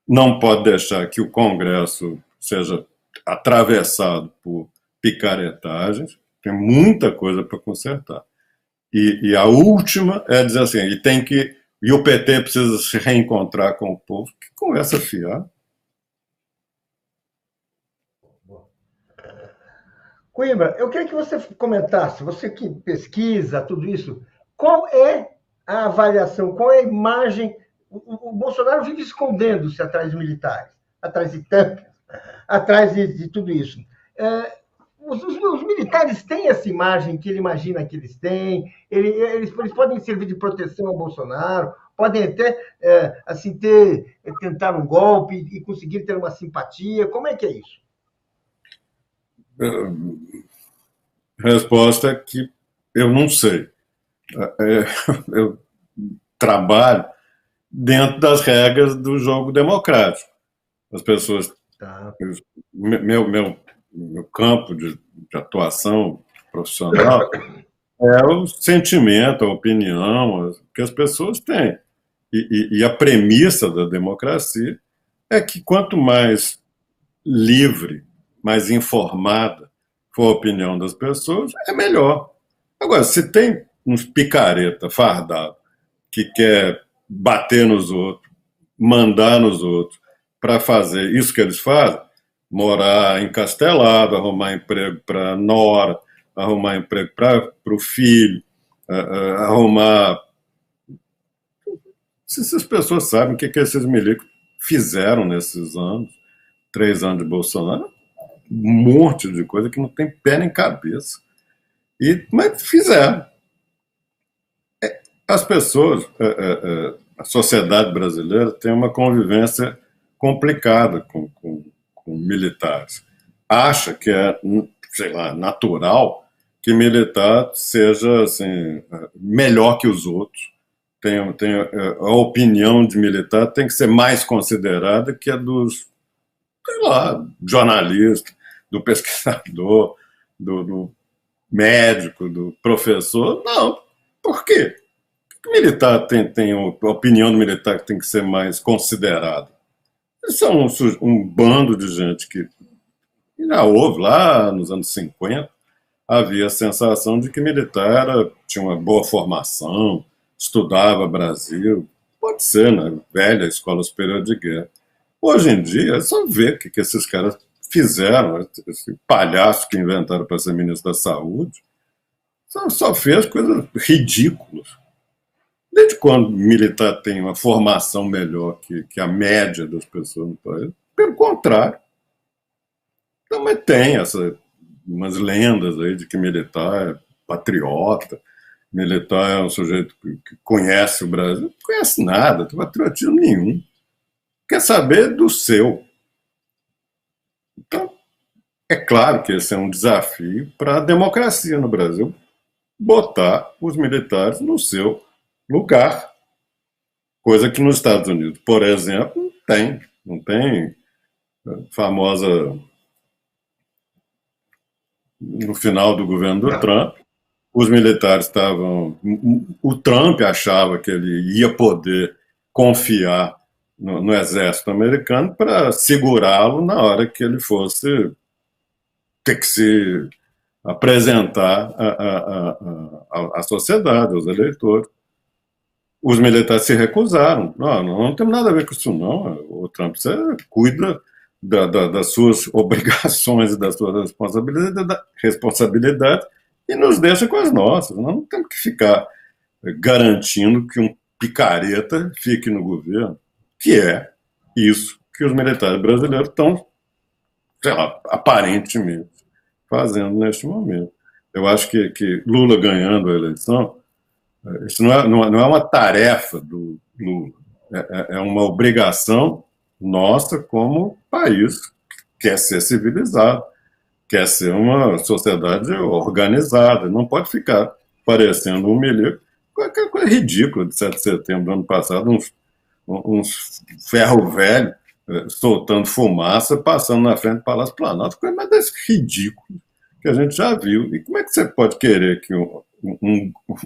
[SPEAKER 4] não pode deixar que o Congresso seja atravessado por picaretagens, tem muita coisa para consertar. E a última é dizer assim, e o PT precisa se reencontrar com o povo. Que conversa fiada.
[SPEAKER 3] Coimbra, eu queria que você comentasse, você que pesquisa tudo isso, qual é a avaliação, qual é a imagem? O Bolsonaro vive escondendo-se atrás de militares, atrás de tanques, atrás de tudo isso. Os militares têm essa imagem que ele imagina que eles têm, eles podem servir de proteção ao Bolsonaro, podem até assim, tentar um golpe e conseguir ter uma simpatia. Como é que é isso?
[SPEAKER 4] Resposta é que eu não sei. Eu trabalho dentro das regras do jogo democrático. As pessoas... Tá. Meu campo de atuação profissional é o sentimento, a opinião que as pessoas têm. E a premissa da democracia é que quanto mais livre, mais informada for a opinião das pessoas, é melhor. Agora, se tem uns picareta fardado que quer bater nos outros, mandar nos outros, para fazer isso que eles fazem, morar encastelado, arrumar emprego para a nora, arrumar emprego para o filho, arrumar... Se essas pessoas sabem o que esses milicos fizeram nesses anos, 3 anos de Bolsonaro, um monte de coisa que não tem pé nem cabeça. Mas fizeram. As pessoas, a sociedade brasileira tem uma convivência complicada com militares. Acha que é, sei lá, natural que militar seja assim, melhor que os outros. A opinião de militar tem que ser mais considerada que a dos, sei lá, jornalista, do pesquisador, do médico, do professor. Não. Por quê? O militar a opinião do militar que tem que ser mais considerada. Eles são um bando de gente que já houve lá nos anos 50, havia a sensação de que militar tinha uma boa formação, estudava Brasil, pode ser, na velha Escola Superior de Guerra. Hoje em dia, é só ver o que esses caras fizeram, esse palhaço que inventaram para ser ministro da Saúde, só fez coisas ridículas. Desde quando o militar tem uma formação melhor que a média das pessoas no país? Pelo contrário. Então, mas tem umas lendas aí de que militar é patriota, militar é um sujeito que conhece o Brasil. Não conhece nada, não tem patriotismo nenhum. Quer saber do seu. Então, é claro que esse é um desafio para a democracia no Brasil, botar os militares no seu lugar. Coisa que nos Estados Unidos, por exemplo, não tem a famosa. No final do governo do Trump, os militares estavam. O Trump achava que ele ia poder confiar no exército americano para segurá-lo na hora que ele fosse ter que se apresentar à sociedade, aos eleitores. Os militares se recusaram. Não temos nada a ver com isso, não. O Trump, você cuida das suas obrigações e das suas responsabilidades e nos deixa com as nossas. Nós não temos que ficar garantindo que um picareta fique no governo, que é isso que os militares brasileiros estão, sei lá, aparentemente fazendo neste momento. Eu acho que Lula ganhando a eleição, isso não é uma tarefa do Lula, é uma obrigação nossa como país que quer ser civilizado, quer ser uma sociedade organizada, não pode ficar parecendo um milico, aquela coisa ridícula de 7 de setembro do ano passado, uns ferro velho soltando fumaça, passando na frente do Palácio Planalto, coisa mais desse ridículo que a gente já viu. E como é que você pode querer que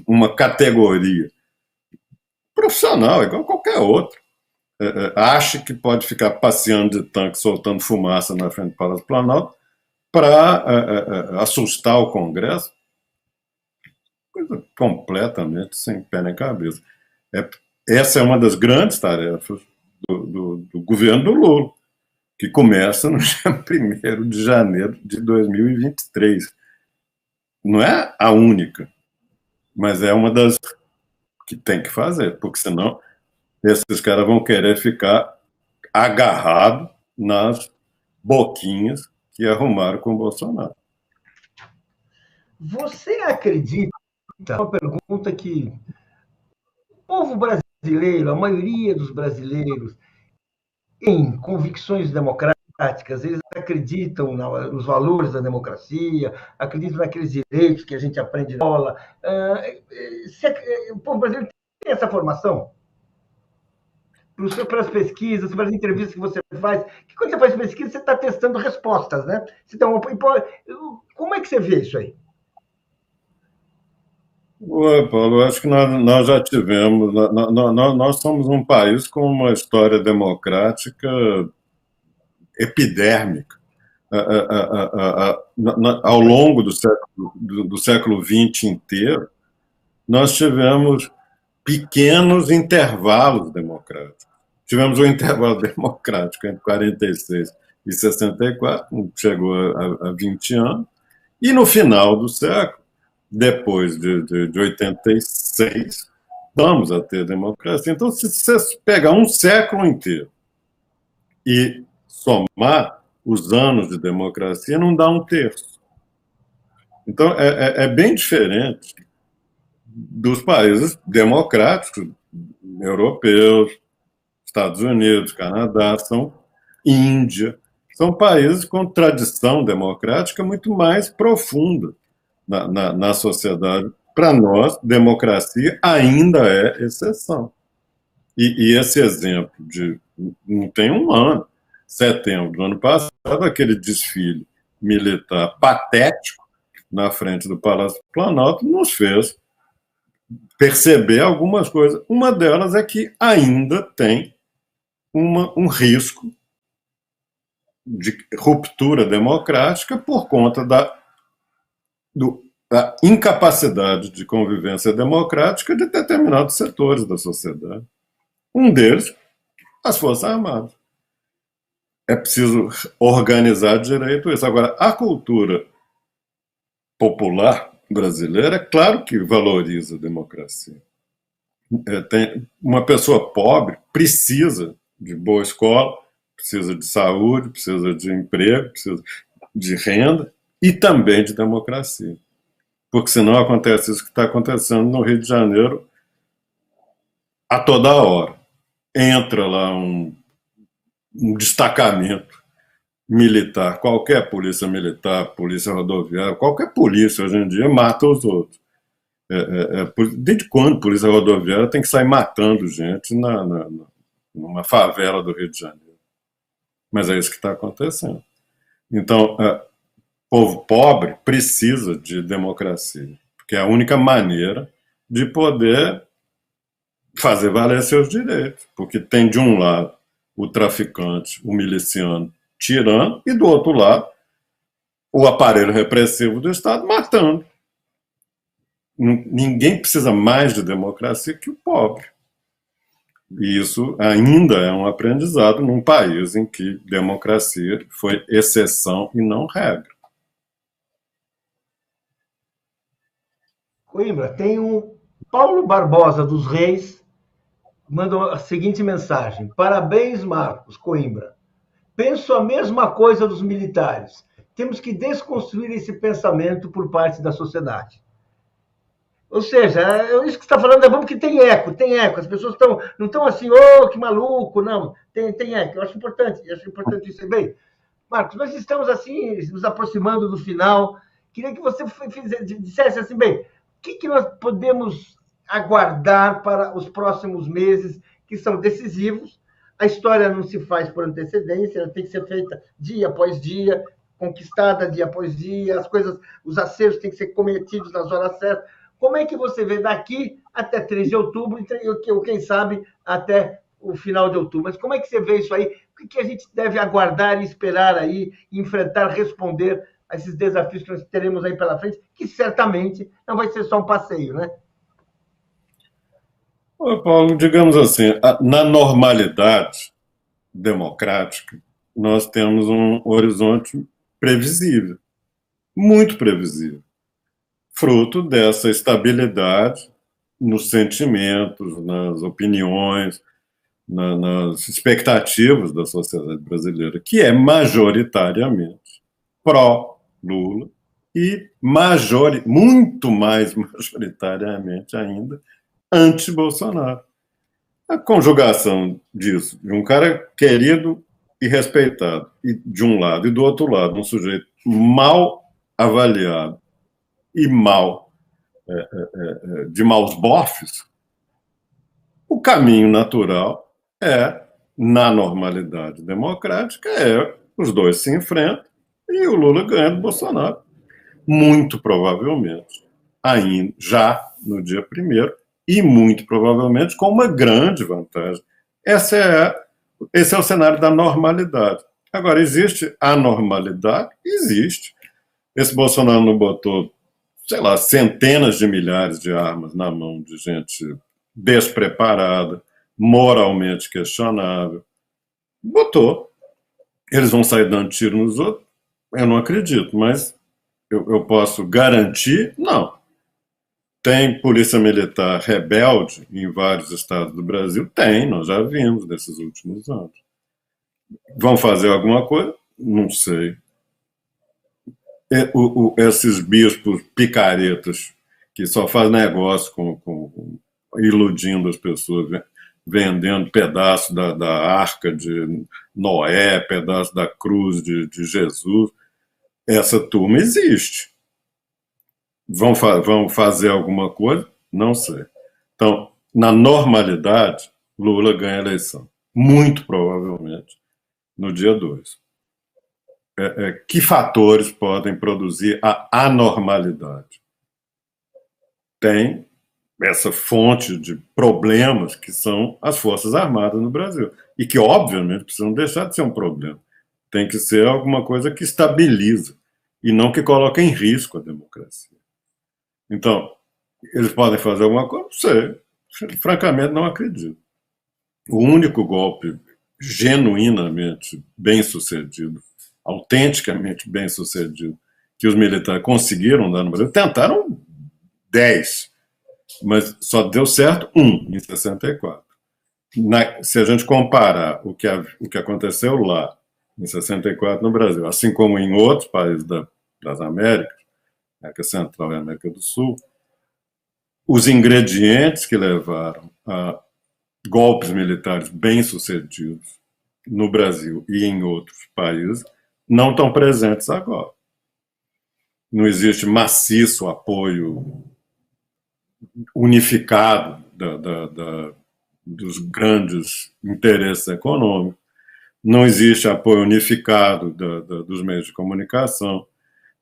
[SPEAKER 4] uma categoria profissional, igual qualquer outra, acha que pode ficar passeando de tanque, soltando fumaça na frente do Palácio Planalto para assustar o Congresso? Coisa completamente sem pé nem cabeça. Essa é uma das grandes tarefas do governo do Lula, que começa no dia 1º de janeiro de 2023. Não é a única, mas é uma das que tem que fazer, porque senão esses caras vão querer ficar agarrados nas boquinhas que arrumaram com o Bolsonaro.
[SPEAKER 3] Você acredita, uma pergunta que o povo brasileiro, a maioria dos brasileiros, em convicções democráticas, eles acreditam nos valores da democracia, acreditam naqueles direitos que a gente aprende na escola. O povo brasileiro tem essa formação? Para as pesquisas, para as entrevistas que você faz, que quando você faz pesquisa, você está testando respostas, né? Como é que você vê isso aí?
[SPEAKER 4] Paulo, eu acho que nós já tivemos. Nós somos um país com uma história democrática epidérmica. Ao longo do século XX inteiro, nós tivemos pequenos intervalos democráticos. Tivemos um intervalo democrático entre 46 e 64, que chegou a 20 anos, e no final do século, depois de 86, vamos a ter democracia. Então, se você pegar um século inteiro e somar os anos de democracia, não dá 1/3. Então, é bem diferente dos países democráticos europeus, Estados Unidos, Canadá, Índia, são países com tradição democrática muito mais profunda. na sociedade. Para nós, democracia ainda é exceção. E esse exemplo de, não tem um ano, setembro do ano passado, aquele desfile militar patético na frente do Palácio do Planalto nos fez perceber algumas coisas. Uma delas é que ainda tem um risco de ruptura democrática por conta da incapacidade de convivência democrática de determinados setores da sociedade. Um deles, as Forças Armadas. É preciso organizar direito isso. Agora, a cultura popular brasileira, é claro que valoriza a democracia. Uma pessoa pobre precisa de boa escola, precisa de saúde, precisa de emprego, precisa de renda e também de democracia. Porque senão acontece isso que está acontecendo no Rio de Janeiro a toda hora. Entra lá um destacamento militar, qualquer polícia militar, polícia rodoviária, qualquer polícia hoje em dia mata os outros. Desde quando a polícia rodoviária tem que sair matando gente numa favela do Rio de Janeiro? Mas é isso que está acontecendo. Então, o povo pobre precisa de democracia, porque é a única maneira de poder fazer valer seus direitos, porque tem de um lado o traficante, o miliciano tirando, e do outro lado o aparelho repressivo do Estado matando. Ninguém precisa mais de democracia que o pobre. E isso ainda é um aprendizado num país em que democracia foi exceção e não regra.
[SPEAKER 3] Coimbra, tem um Paulo Barbosa dos Reis, mandou a seguinte mensagem: parabéns, Marcos Coimbra. Penso a mesma coisa dos militares. Temos que desconstruir esse pensamento por parte da sociedade. Ou seja, isso que você está falando é bom porque tem eco. As pessoas não estão assim, que maluco, não. Tem eco. Eu acho importante isso aí. Bem, Marcos, nós estamos assim, nos aproximando do final. Queria que você dissesse assim, bem, o que nós podemos aguardar para os próximos meses, que são decisivos. A história não se faz por antecedência, ela tem que ser feita dia após dia, conquistada dia após dia, os acertos têm que ser cometidos nas horas certas. Como é que você vê daqui até 3 de outubro, ou quem sabe até o final de outubro? Mas como é que você vê isso aí? O que a gente deve aguardar e esperar aí, enfrentar, responder a esses desafios que nós teremos aí pela frente, que certamente não vai ser só um passeio, né?
[SPEAKER 4] Ô, Paulo, digamos assim, na normalidade democrática, nós temos um horizonte previsível, muito previsível, fruto dessa estabilidade nos sentimentos, nas opiniões, nas expectativas da sociedade brasileira, que é majoritariamente pró-Lula e muito mais majoritariamente ainda anti-Bolsonaro. A conjugação disso, de um cara querido e respeitado, e de um lado, e do outro lado, um sujeito mal avaliado e de maus bofes, o caminho natural na normalidade democrática, os dois se enfrentam e o Lula ganha do Bolsonaro. Muito provavelmente, ainda já no dia 1º, e muito provavelmente com uma grande vantagem. Esse é o cenário da normalidade. Agora, existe anormalidade? Existe. Esse Bolsonaro não botou, sei lá, centenas de milhares de armas na mão de gente despreparada, moralmente questionável. Botou. Eles vão sair dando tiro nos outros? Eu não acredito, mas eu posso garantir? Não. Tem polícia militar rebelde em vários estados do Brasil? Tem, nós já vimos nesses últimos anos. Vão fazer alguma coisa? Não sei. Esses bispos picaretas que só fazem negócio iludindo as pessoas, vendendo pedaço da arca de Noé, pedaço da cruz de Jesus, essa turma existe. vão fazer alguma coisa? Não sei. Então, na normalidade, Lula ganha a eleição. Muito provavelmente no dia 2. Que fatores podem produzir a anormalidade? Tem essa fonte de problemas que são as Forças Armadas no Brasil. E que, obviamente, precisam deixar de ser um problema. Tem que ser alguma coisa que estabiliza e não que coloque em risco a democracia. Então, eles podem fazer alguma coisa? Não sei. Francamente, não acredito. O único golpe genuinamente bem-sucedido, autenticamente bem-sucedido, que os militares conseguiram dar no Brasil, tentaram 10, mas só deu certo em 64. Se a gente comparar o que aconteceu lá, em 64, no Brasil, assim como em outros países das Américas, América Central e América do Sul, os ingredientes que levaram a golpes militares bem-sucedidos no Brasil e em outros países não estão presentes agora. Não existe maciço apoio unificado dos grandes interesses econômicos, não existe apoio unificado dos meios de comunicação,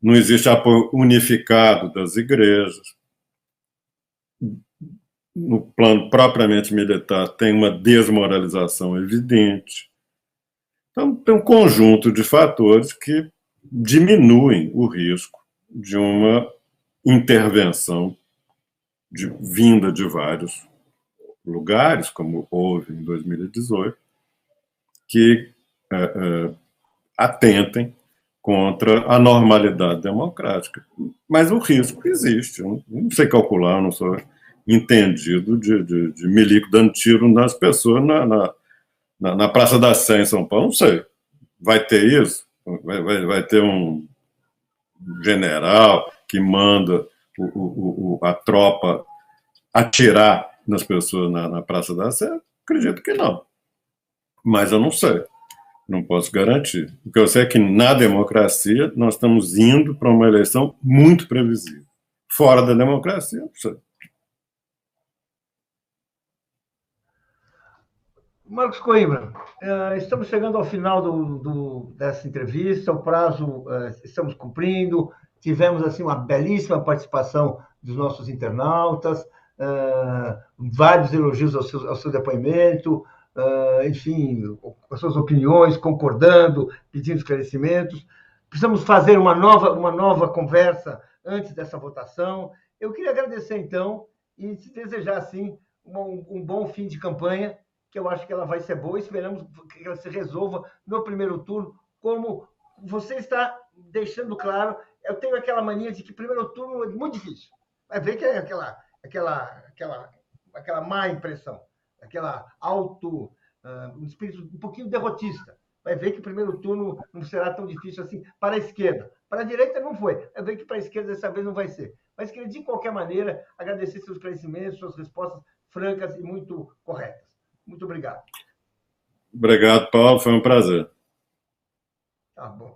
[SPEAKER 4] não existe apoio unificado das igrejas. No plano propriamente militar, tem uma desmoralização evidente. Então, tem um conjunto de fatores que diminuem o risco de uma intervenção vinda de vários lugares, como houve em 2018, que atentem contra a normalidade democrática. Mas o risco existe. Eu não sei calcular, eu não sou entendido de milico dando tiro nas pessoas na Praça da Sé, em São Paulo. Não sei. Vai ter isso? Vai ter um general que manda a tropa atirar nas pessoas na Praça da Sé? Acredito que não. Mas eu não sei. Não posso garantir. O que eu sei é que na democracia nós estamos indo para uma eleição muito previsível. Fora da democracia, não sei.
[SPEAKER 3] Marcos Coimbra, estamos chegando ao final dessa entrevista, o prazo estamos cumprindo, tivemos assim uma belíssima participação dos nossos internautas, vários elogios ao seu depoimento, enfim, as suas opiniões, concordando, pedindo esclarecimentos. Precisamos fazer uma nova conversa antes dessa votação. Eu queria agradecer, então, e desejar, assim, um bom fim de campanha, que eu acho que ela vai ser boa, e esperamos que ela se resolva no primeiro turno, como você está deixando claro. Eu tenho aquela mania de que primeiro turno é muito difícil. Vai ver que é aquela má impressão, aquela um espírito um pouquinho derrotista. Vai ver que o primeiro turno não será tão difícil assim para a esquerda. Para a direita não foi. Vai ver que para a esquerda dessa vez não vai ser. Mas queria, de qualquer maneira, agradecer seus esclarecimentos, suas respostas francas e muito corretas. Muito obrigado.
[SPEAKER 4] Obrigado, Paulo. Foi um prazer.
[SPEAKER 3] Tá bom.